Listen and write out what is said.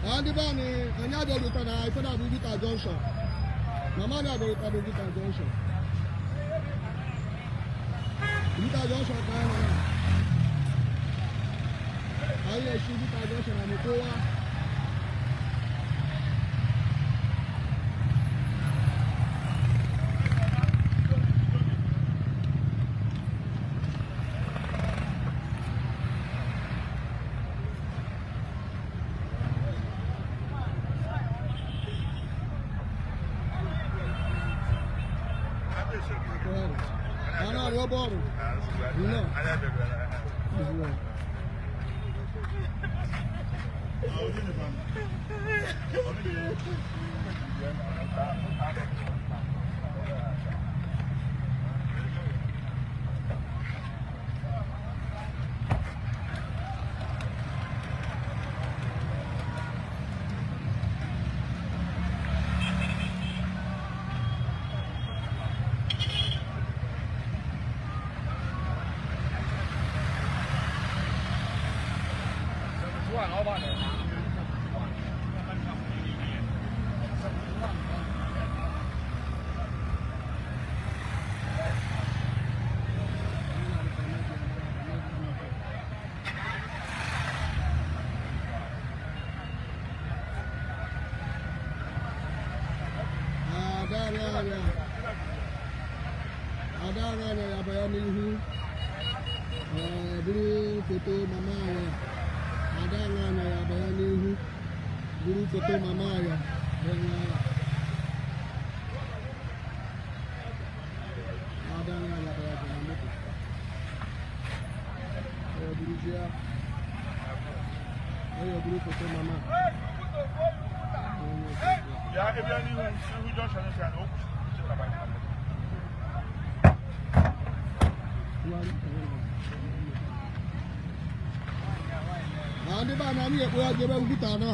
Andi bani kanya do lutana ifana Bugita Junction. Mama na do Bugita Junction. Bugita Junction kana. Aye shi Bugita Junction amekoa. Ana roboro. No. Ada ya bayar ni beli foto mama ya. Ada ya bayar ni beli foto mama ya. Ada ya bayar mama tu. Beli dia. Beli foto mama. Ya, dia ni hujung sana sana. Andi ba na ni e po ya je ba Bugita na.